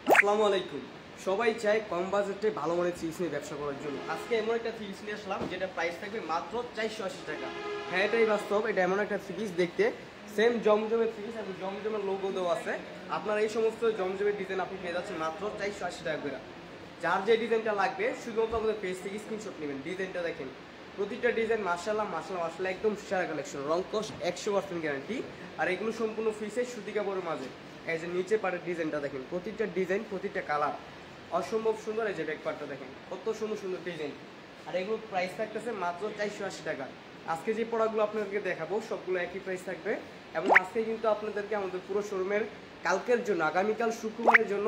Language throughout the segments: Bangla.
আসসালামু আলাইকুম। সবাই চায় কম বাজেটে ভালো মানের থ্রি পিস নিয়ে ব্যবসা করার জন্য। আজকে এমন একটা থ্রি পিস নিয়ে আসলাম যেটা প্রাইস থাকবে মাত্র 480 টাকা। হ্যাঁ, এটাই বাস্তব। এটা এমন একটা থ্রি পিস, দেখতে সেম জমজমের থ্রি পিস এবং জমজমের লোগো দেওয়া আছে। আপনার এই সমস্ত জমজমের ডিজাইন আপনি পেয়ে যাচ্ছেন মাত্র 480 টাকা করে। যার যে ডিজাইনটা লাগবে শুধুমাত্র আমাদের পেজ থেকে স্ক্রিনশট নেবেন। ডিজাইনটা দেখেন, প্রতিটা ডিজাইন মাশাআল্লাহ একদম সেরা কালেকশন, রংকশ 100% গ্যারান্টি। আর এগুলো সম্পূর্ণ ফ্রি সাইজ সুতি কাপড়ের মাঝে। এই যে নিচে পাড়ের ডিজাইনটা দেখেন, প্রতিটা ডিজাইন প্রতিটা কালার অসম্ভব সুন্দর। এই যে ব্যাক পার্টটা দেখেন, কত সুন্দর সুন্দর ডিজাইন। আর এগুলো প্রাইস থাকতেছে মাত্র 480 টাকা। আজকে যে প্রোডাক্টগুলো আপনাদেরকে দেখাবো সবগুলো একই প্রাইস থাকবে। এবং আজকে কিন্তু আপনাদেরকে আমাদের পুরো শোরুমের কালকের জন্য, আগামীকাল শুক্রবারের জন্য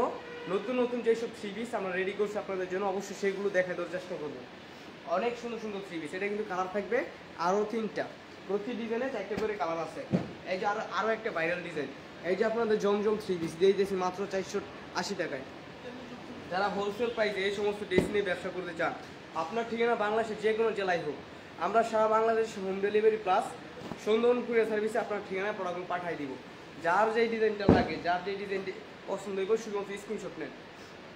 নতুন নতুন যেসব থ্রি পিস আমরা রেডি করছি আপনাদের জন্য, অবশ্যই সেগুলো দেখা দেওয়ার চেষ্টা করবো। অনেক সুন্দর সুন্দর থ্রি পিস। এটা কিন্তু কালার থাকবে আরও 3টা, প্রতি ডিজাইনে 4টে করে কালার আছে। এই যে আরও একটা ভাইরাল ডিজাইন, এই যে আপনাদের জমজম থ্রি পিস দিয়ে দিয়েছি মাত্র 480 টাকায়। যারা হোলসেল প্রাইসে এই সমস্ত ড্রেস নিয়ে ব্যবসা করতে চান, আপনার ঠিকানা বাংলাদেশের যে কোনো জেলায় হোক, আমরা সারা Bangladesh home delivery plus Sundarban courier সার্ভিসে আপনার ঠিকানায় প্রোডাক্টগুলো পাঠিয়ে দিব। যার যেই ডিজাইনটা লাগে, যার যেই ডিজাইনটি পছন্দ হইব, শুধুমাত্র স্ক্রিনশট নেন।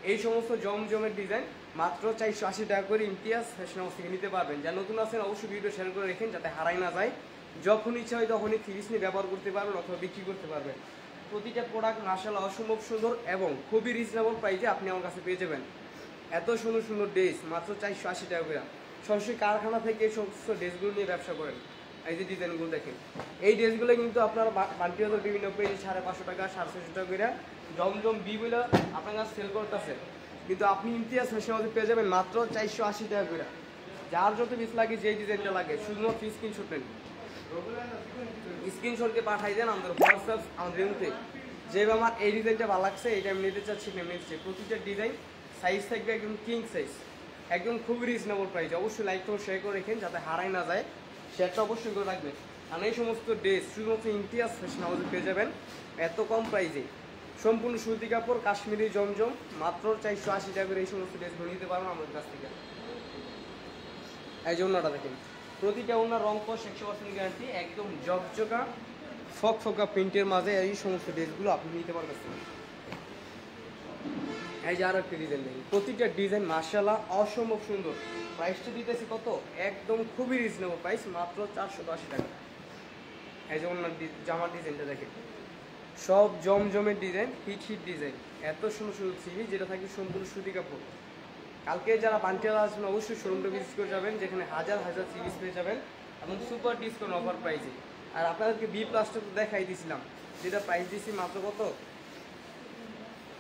এই সমস্ত জমজমের ডিজাইন মাত্র 480 টাকা করে ইমতিয়াজ ফ্যাশন হাউস থেকে নিতে পারবেন। যারা নতুন আছেন অবশ্যই ভিডিও শেয়ার করে রেখেন যাতে হারাই না যায়। যখন ইচ্ছা হয় তখনই থ্রি পিস নিয়ে ব্যবহার করতে পারবেন অথবা বিক্রি করতে পারবেন। প্রতিটা প্রোডাক্ট মাশাআল্লাহ অসম্ভব সুন্দর এবং খুবই রিজনেবল প্রাইসে আপনি আমার কাছে পেয়ে যাবেন। এত সুন্দর সুন্দর ড্রেস মাত্র 480 টাকা করে। সরাসরি কারখানা থেকে এই সমস্ত ড্রেসগুলো নিয়ে ব্যবসা করেন। এই যে ডিজাইনগুলো দেখেন, এই ড্রেসগুলো কিন্তু আপনার বান্টিবাজার বিভিন্ন পেজে 550 টাকা 650 টাকা করে জমজম বি বলে আপনার কাছে সেল করতেছে, কিন্তু আপনি ইমতিয়াজ ফ্যাশন হাউসে পেয়ে যাবেন মাত্র 480 টাকা করে। যার যত পিস লাগে, যেই ডিজাইনটা লাগে, শুধুমাত্র স্ক্রিনশট নেন। স্ক্রিনশটকে পাঠাই দেন আমাদের হোয়াটসঅ্যাপ আমাদের ইউতে, যে আমার এই ডিজাইনটা ভালো লাগছে, এটা আমি নিতে চাচ্ছি, নিচ্ছি। প্রতিটা ডিজাইন সাইজ থাকবে একদম কিং সাইজ, একদম খুবই রিজনেবল প্রাইস। অবশ্যই লাইক করে শেয়ার করে রেখেন যাতে হারাই না যায়, শেয়ারটা অবশ্যই করে রাখবেন। আর এই সমস্ত ড্রেস শুধুমাত্র ইমতিয়াজ ফ্যাশন হাউসে পেয়ে যাবেন এত কম প্রাইসে। সম্পূর্ণ সুতি কাপড়, কাশ্মীরি জমজম, মাত্র 480 টাকা করে এই সমস্ত ড্রেসগুলো নিতে পারবেন আমাদের কাছ থেকে। এই যে ওনাটা দেখেন, প্রতিটা ওনার রংকশ 100% গ্যারান্টি, একদম জকজকা ফকফকা প্রিন্টের মাঝে এই সমস্ত ড্রেসগুলো আপনি নিতে পারবেন। এই যে আরও একটা ডিজাইন দেখেন, প্রতিটা ডিজাইন মাশাআল্লাহ অসম্ভব সুন্দর। প্রাইসটা দিতেছি কত, একদম খুবই রিজনেবল প্রাইস, মাত্র 480 টাকা। এই যে ওনার জামার ডিজাইনটা দেখেন, সব জমজমের ডিজাইন, হিট ডিজাইন, এত সুন্দর সুন্দর থ্রি পিস, যেটা থাকে সম্পূর্ণ সুতি কাপড়। কালকে যারা বান্টিয়ালা আসবেন অবশ্যই শোরুমটা ভিজিট করে যাবেন, যেখানে হাজার হাজার থ্রি পিস পেয়ে যাবেন এবং সুপার ডিসকাউন্ট অফার প্রাইসে। আর আপনাদেরকে বি প্লাসটা তো দেখাই দিয়েছিলাম, যেটা প্রাইস দিয়েছি মাত্র কত,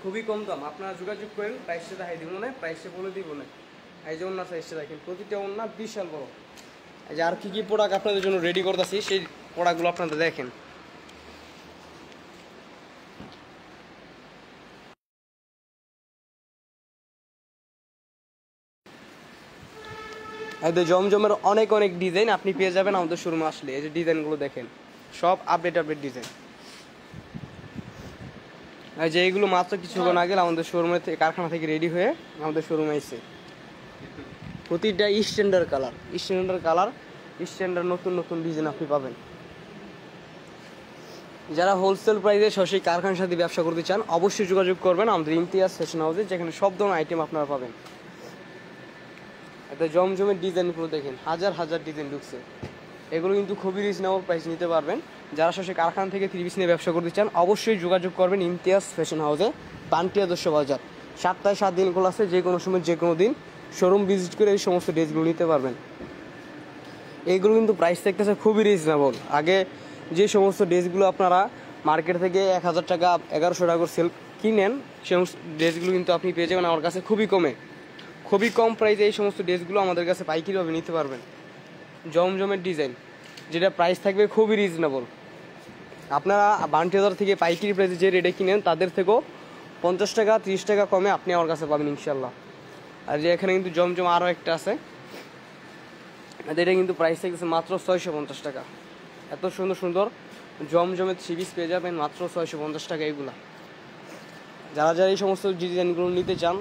খুবই কম দাম। আপনারা যোগাযোগ করেন, প্রাইসটা দেখাই দিব না, প্রাইসটা বলে দিব না। এই যে ওনার সাইজটা দেখেন, প্রতিটা ওনার বিশাল বড়। এই যে আর কী কী প্রোডাক্ট আপনাদের জন্য রেডি করতেছি, সেই প্রোডাক্টগুলো আপনাদের দেখেন। এই যে জমজমের অনেক অনেক ডিজাইন আপনি পেয়ে যাবেন আমাদের শোরুমে আসলে। এই যে ডিজাইনগুলো দেখেন, সব আপডেট ডিজাইন। এই যে এইগুলো মাত্র কিছুক্ষণ আগে আমাদের শোরুমে কারখানা থেকে রেডি হয়ে আমাদের শোরুমে এসেছে। প্রতিটা স্ট্যান্ডার্ড কালার, স্ট্যান্ডার্ড নতুন নতুন ডিজাইন আপনি পাবেন। যারা হোলসেল প্রাইসে সরাসরি কারখানার সাথে ব্যবসা করতে চান অবশ্যই যোগাযোগ করবেন আমাদের ইমতিয়াজ ফ্যাশন হাউসে, যেখানে সব ধরনের আইটেম আপনারা পাবেন। এটা জমজমের ডিজাইনগুলো দেখেন, হাজার হাজার ডিজাইন ঢুকছে। এগুলো কিন্তু খুবই রিজনেবল প্রাইস নিতে পারবেন। যারা সরাসরি কারখানা থেকে থ্রি পিস নিয়ে ব্যবসা করতে চান অবশ্যই যোগাযোগ করবেন ইমতিয়াজ ফ্যাশন হাউসে, পান্টিয়া 200 বাজার। 7টায় 7 দিন খোলা আছে, যে কোনো সময় যে কোনো দিন শোরুম ভিজিট করে এই সমস্ত ড্রেসগুলো নিতে পারবেন। এইগুলো কিন্তু প্রাইস থাকতেছে খুবই রিজনেবল। আগে যে সমস্ত ড্রেসগুলো আপনারা মার্কেট থেকে 1000 টাকা 1100 টাকা করে সেল কিনেন, সেই ড্রেসগুলো কিন্তু আপনি পেয়ে যাবেন আমার কাছে খুবই কম প্রাইসে। এই সমস্ত ড্রেসগুলো আমাদের কাছে পাইকারিভাবে নিতে পারবেন। জমজমের ডিজাইন, যেটা প্রাইস থাকবে খুবই রিজনেবল। আপনারা বান্টিবাজার থেকে পাইকারি প্রাইসে যে রেটে কিনেন তাদের থেকেও 50 টাকা 30 টাকা কমে আপনি আমার কাছে পাবেন ইনশাল্লাহ। আর যে এখানে কিন্তু জমজম আরও একটা আছে, এটা কিন্তু প্রাইস থাকছে মাত্র 650 টাকা। এত সুন্দর সুন্দর জমজমের থ্রি পিস পেয়ে যাবেন মাত্র 650 টাকা এগুলা। যারা এই সমস্ত ডিজাইনগুলো নিতে চান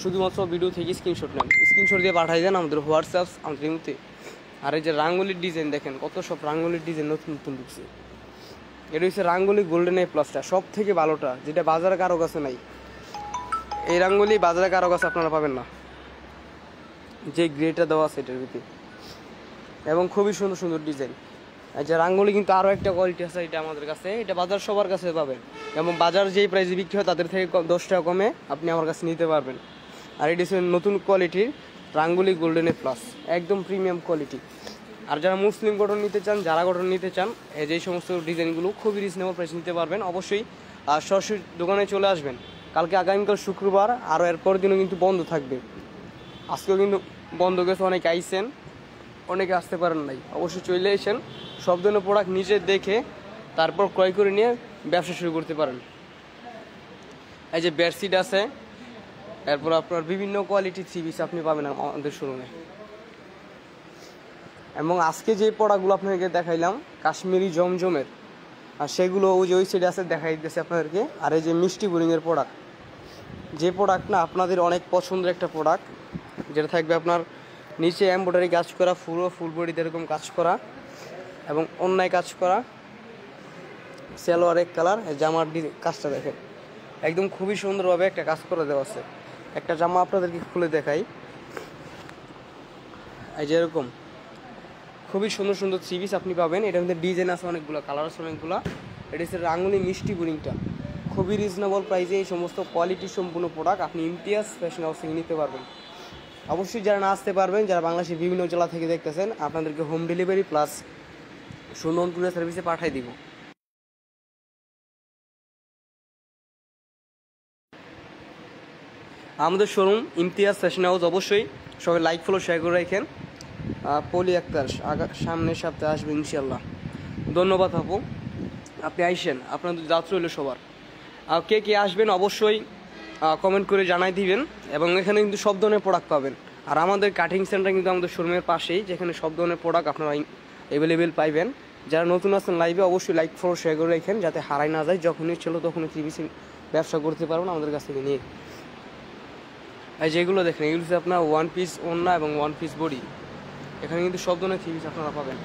শুধুমাত্র ভিডিও থেকে স্ক্রিনশট নেন, স্ক্রিনশট দিয়ে পাঠাই দেন আমাদের হোয়াটসঅ্যাপ আমাদের ইমুতে। আর এই যে রাঙ্গুলির ডিজাইন দেখেন, কত সব রাঙ্গুলির ডিজাইন নতুন নতুন ঢুকছে। এটা হচ্ছে রাঙ্গুলি গোল্ডেন A+টা, সব থেকে ভালোটা, যেটা বাজারে কারো কাছে নাই। এই রাঙ্গুলি বাজারে কারো কাছে আপনারা পাবেন না, যে গ্রেটা দেওয়া আছে এটার ভিতরে, এবং খুবই সুন্দর সুন্দর ডিজাইন। এই যে রাঙ্গুলি কিন্তু আরও একটা কোয়ালিটি আছে, এটা আমাদের কাছে, এটা বাজার সবার কাছে পাবেন, এবং বাজার যেই প্রাইসে বিক্রি হয় তাদের থেকে 10 টাকা কমে আপনি আমার কাছে নিতে পারবেন। আর এটি হচ্ছে নতুন কোয়ালিটির রাঙ্গুলি গোল্ডেনে প্লাস, একদম প্রিমিয়াম কোয়ালিটি। আর যারা মুসলিম কটন নিতে চান, যারা কটন নিতে চান, যেই সমস্ত ডিজাইনগুলো খুবই রিজনেবল প্রাইস নিতে পারবেন। অবশ্যই সরাসরি দোকানে চলে আসবেন। কালকে আগামীকাল শুক্রবার, আরও এরপর দিনও কিন্তু বন্ধ থাকবে। আজকেও কিন্তু বন্ধ গেছে, অনেকে আইসেন, অনেকে আসতে পারেন নাই। অবশ্যই চলে এসেন, সব ধরনের প্রোডাক্ট নিজে দেখে তারপর ক্রয় করে নিয়ে ব্যবসা শুরু করতে পারেন। এই যে বেডশিট আছে, এরপর আপনার বিভিন্ন কোয়ালিটির থ্রি পিস আপনি পাবেন আমাদের শোরুমে। এবং আজকে যে প্রোডাক্টগুলো আপনাদেরকে দেখাইলাম কাশ্মীরি জমজমের, আর সেগুলো ওই যে ওই সাইডে আছে দেখাই দিতেছে আপনাদেরকে। আর এই যে মিষ্টি বোরিংয়ের প্রোডাক্ট, যে প্রোডাক্ট না আপনাদের অনেক পছন্দের একটা প্রোডাক্ট, যেটা থাকবে আপনার নিচে এমব্রয়ডারি কাজ করা, ফুল বডিতে এরকম কাজ করা, এবং অন্যায় কাজ করা, সালোয়ার এক কালার। জামার কাজটা দেখেন, একদম খুবই সুন্দরভাবে একটা কাজ করে দেওয়া আছে। একটা জামা আপনাদেরকে খুলে দেখাই, এই যে এরকম খুবই সুন্দর সুন্দর থ্রি পিস আপনি পাবেন। এটার মধ্যে ডিজাইন আছে অনেকগুলো, কালার আছে অনেকগুলো। এটা হচ্ছে রাঙ্গুলি মিষ্টি বোরিংটা, খুবই রিজনেবল প্রাইসে এই সমস্ত কোয়ালিটি সম্পূর্ণ প্রোডাক্ট আপনি ইমতিয়াজ ফ্যাশন হাউস থেকে নিতে পারবেন। অবশ্যই যারা না আসতে পারবেন, যারা বাংলাদেশের বিভিন্ন জেলা থেকে দেখতেছেন, আপনাদেরকে হোম ডেলিভারি প্লাস সুন্দর কুরিয়ার সার্ভিসে পাঠিয়ে দিব। আমাদের শোরুম ইমতিয়াজ ফ্যাশন হাউস। অবশ্যই সবাই লাইক ফলো শেয়ার করে রাখেন। পলি আক্তার সামনের সপ্তাহে আসবে ইনশাল্লাহ। ধন্যবাদ আপু, আপনি আইসেন, আপনাদের যাত্রা হইল সবার। কে কে আসবেন অবশ্যই কমেন্ট করে জানাই দিবেন। এবং এখানে কিন্তু সব ধরনের প্রোডাক্ট পাবেন। আর আমাদের কাটিং সেন্টার কিন্তু আমাদের শোরুমের পাশেই, যেখানে সব ধরনের প্রোডাক্ট আপনারা অ্যাভেলেবেল পাইবেন। যারা নতুন আছেন লাইভে, অবশ্যই লাইক ফলো শেয়ার করে রাখেন, যাতে হারাই না যায়। যখনই ছিল তখনই টিভিসি ব্যবসা করতে পারবেন আমাদের কাছ থেকে নিয়ে। আর যেগুলো দেখেন, এগুলো হচ্ছে আপনার ওয়ান পিস ওড়না এবং ওয়ান পিস বডি। এখানে কিন্তু সব ধরনের থ্রি পিস আপনারা পাবেন।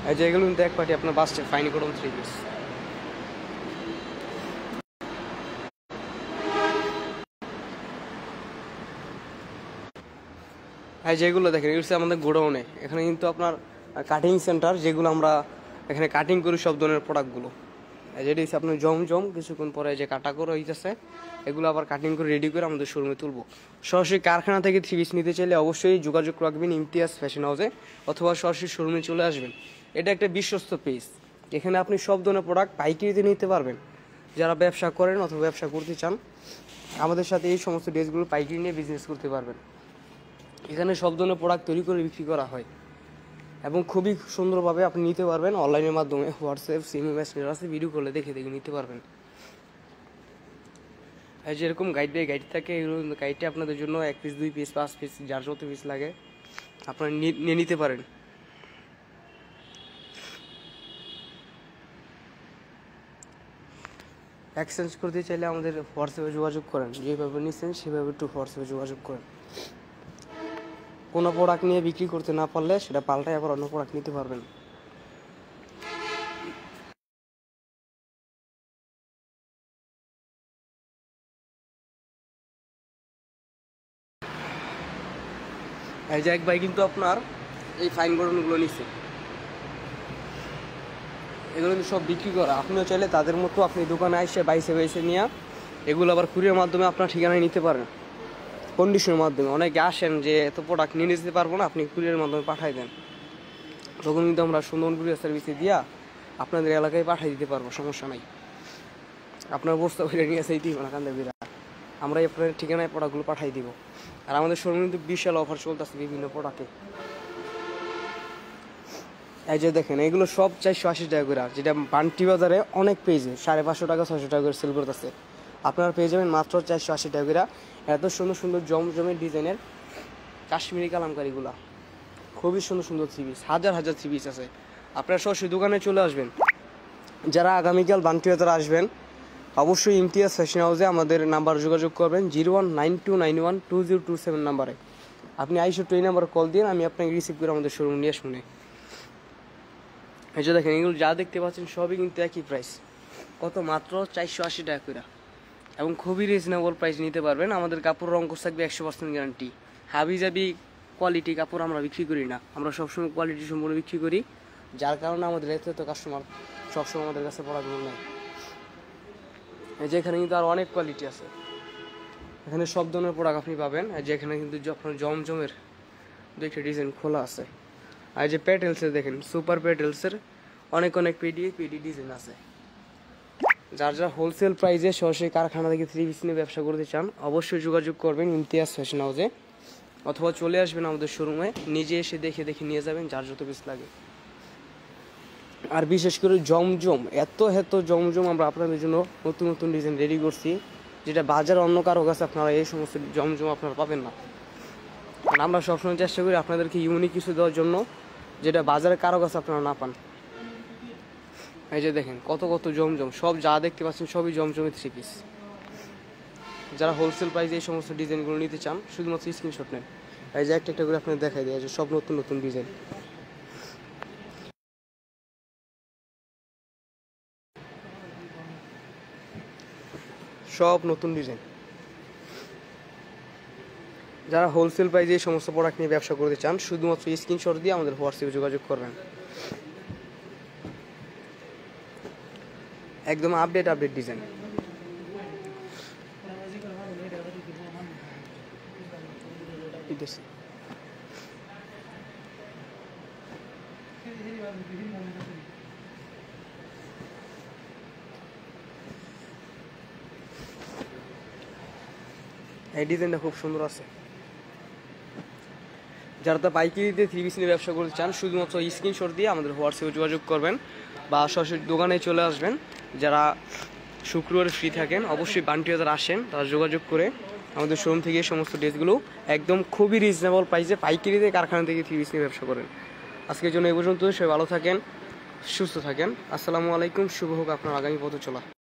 এই যে এগুলো কিন্তু এক পার্টি আপনার বাসছে ফাইন কটন থ্রি পিস। এই যেগুলো দেখেন, এগুলো হচ্ছে আমাদের গোডাউনে। এখানে কিন্তু আপনার কাটিং সেন্টার, যেগুলো আমরা এখানে কাটিং করি সব ধরনের প্রোডাক্টগুলো। যেটি হচ্ছে আপনার জমজম, কিছুক্ষণ পরে যে কাটা করে হইতেছে, এগুলো আবার কাটিং করে রেডি করে আমাদের শোরুমে তুলবো। সরাসরি কারখানা থেকে থ্রি পিস নিতে চাইলে অবশ্যই যোগাযোগ রাখবেন ইমতিয়াজ ফ্যাশন হাউসে, অথবা সরাসরি শোরুমে চলে আসবেন। এটা একটা বিশ্বস্ত পেজ, এখানে আপনি সব ধরনের প্রোডাক্ট পাইকারিতে নিতে পারবেন। যারা ব্যবসা করেন অথবা ব্যবসা করতে চান, আমাদের সাথে এই সমস্ত ড্রেসগুলো পাইকারি নিয়ে বিজনেস করতে পারবেন। এখানে সব ধরনের প্রোডাক্ট তৈরি করে বিক্রি করা হয়, এবং খুবই সুন্দরভাবে আপনি নিতে পারবেন অনলাইনের মাধ্যমে। হোয়াটসঅ্যাপ, সিমে মেসেঞ্জার আছে, ভিডিও কলে দেখে দেখে নিতে পারবেন। আর যেরকম গাইড বাই গাইড থাকে, এগুলো গাইডটা আপনাদের জন্য 1 পিস 2 পিস 5 পিস যার যত পিস লাগে আপনারা নিয়ে নিতে পারেন। এক্সচেঞ্জ করতে চাইলে আমাদের হোয়াটসঅ্যাপে যোগাযোগ করেন, যেভাবে নিচ্ছেন সেভাবে একটু হোয়াটসঅ্যাপে যোগাযোগ করেন। কোনো প্রোডাক্ট নিয়ে বিক্রি করতে না পারলে সেটা পাল্টায় আবার অন্য প্রোডাক্ট নিতে পারবেন। এই যে এক ভাই কিন্তু আপনার এই ফাইন গড়নগুলো নিচ্ছে, এগুলো কিন্তু সব বিক্রি করা। আপনিও চাইলে তাদের মতো আপনি দোকানে এসে বাইসে নিয়ে এগুলো আবার কুরিয়ার মাধ্যমে আপনার ঠিকানায় নিতে পারেন, কন্ডিশনের মাধ্যমে। অনেকে আসেন যে এত প্রোডাক্ট নিয়ে যেতে পারবো না, আপনি কুরিয়ার মাধ্যমে পাঠাই দেন, তখন কিন্তু আমরা সুন্দর কুরিয়ার সার্ভিসে দিয়া আপনাদের এলাকায় পাঠিয়ে দিতে পারবো, সমস্যা নাই। আপনার বস্তা করে নিয়ে আসে দিই না কান্দে বিরা, আমরা আপনার ঠিকানায় প্রোডাক্টগুলো পাঠিয়ে দিব। আর আমাদের শোরুমে কিন্তু বিশাল অফার চলতেছে বিভিন্ন প্রোডাক্টে। এই যে দেখেন, এগুলো সব 480 টাকা করে, যেটা বান্টি বাজারে অনেক পেজে 550 টাকা 600 টাকা করে সেল করতেছে, আপনারা পেয়ে যাবেন মাত্র 480 টাকা করে। এত সুন্দর সুন্দর জমজমের ডিজাইনের কাশ্মীরি কালামকারিগুলা, খুবই সুন্দর সুন্দর থ্রি পিস, হাজার হাজার থ্রি পিস আছে। আপনারা সরাসরি দোকানে চলে আসবেন। যারা আগামীকাল বান্টি বাজারে আসবেন, অবশ্যই ইমতিয়াজ ফ্যাশন হাউসে আমাদের নাম্বার যোগাযোগ করবেন 0192912027 নাম্বারে। আপনি আইসো এই নাম্বারে কল দিন, আমি আপনাকে রিসিভ করে আমাদের শোরুম নিয়ে শুনে। এই যে দেখেন, এগুলো যা দেখতে পাচ্ছেন সবই কিন্তু একই প্রাইস, কত মাত্র 480 টাকা করে। এবং খুবই রিজনেবল প্রাইস নিতে পারবেন। আমাদের কাপড় রং কোর্স থাকবে 100% গ্যারান্টি। হাবিজাবি কোয়ালিটি কাপড় আমরা বিক্রি করি না, আমরা সবসময় কোয়ালিটি সম্পূর্ণ বিক্রি করি, যার কারণে আমাদের এত কাস্টমার সবসময় আমাদের কাছে পড়াগুলো নেয়। এই যে এখানে কিন্তু আর অনেক কোয়ালিটি আছে, এখানে সব ধরনের প্রোডাক্ট আপনি পাবেন। আর যে এখানে কিন্তু আপনার জমজমের দুইটা ডিজাইন খোলা আছে। আর যে প্যাটেলসের দেখেন, সুপার প্যাটেলসের অনেক পিডি ডিজাইন আছে। যারা হোলসেল প্রাইসে সরাসরি কারখানা থেকে থ্রি পিস নিয়ে ব্যবসা করতে চান অবশ্যই যোগাযোগ করবেন ইমতিয়াজ ফ্যাশন হাউসে, অথবা চলে আসবেন আমাদের শোরুমে, নিজে এসে দেখে নিয়ে যাবেন যার যত পিস লাগে। আর বিশেষ করে জমজম, এত জমজম আমরা আপনাদের জন্য নতুন ডিজাইন রেডি করছি, যেটা বাজার অন্য কারো কাছে আপনারা এই সমস্ত জমজম আপনারা পাবেন না। কারণ আমরা সবসময় চেষ্টা করি আপনাদেরকে ইউনিক কিছু দেওয়ার জন্য, যেটা বাজারে কারো কাছে আপনারা না পান। এই যে দেখেন কত জমজম, সব যা দেখতে পাচ্ছেন সবই জমজমের থ্রি পিস। যারা হোলসেল প্রাইসে এই সমস্ত ডিজাইনগুলো নিতে চান শুধুমাত্র স্ক্রিনশট নেন। এই যে একটা করে আপনাদের দেখাই দেয়, যে সব নতুন ডিজাইন। সব নতুন ডিজাইন। যারা হোলসেল প্রাইসে এই সমস্ত প্রোডাক্ট নিয়ে ব্যবসা করতে চান শুধুমাত্র স্ক্রিনশট দিয়ে আমাদের হোয়াটসঅ্যাপে যোগাযোগ করবেন। একদম আপডেট ডিজাইন। এই ডিজাইনটা খুব সুন্দর আছে। যারা তো পাইকারিতে থ্রি পিস নিয়ে ব্যবসা করতে চান শুধুমাত্র স্ক্রিনশট দিয়ে আমাদের হোয়াটসঅ্যাপে যোগাযোগ করবেন বা সরাসরি দোকানে চলে আসবেন। যারা শুক্রবারে ফ্রি থাকেন অবশ্যই বান্টিয়া যারা আসেন তারা যোগাযোগ করে আমাদের শোরুম থেকে এই সমস্ত ড্রেসগুলো একদম খুবই রিজনেবল প্রাইসে পাইকারিতে কারখানা থেকে থ্রি পিস নিয়ে ব্যবসা করেন। আজকের জন্য এই পর্যন্ত, সবাই ভালো থাকেন, সুস্থ থাকেন। আসসালামু আলাইকুম। শুভ হোক আপনার আগামী পথ চলা।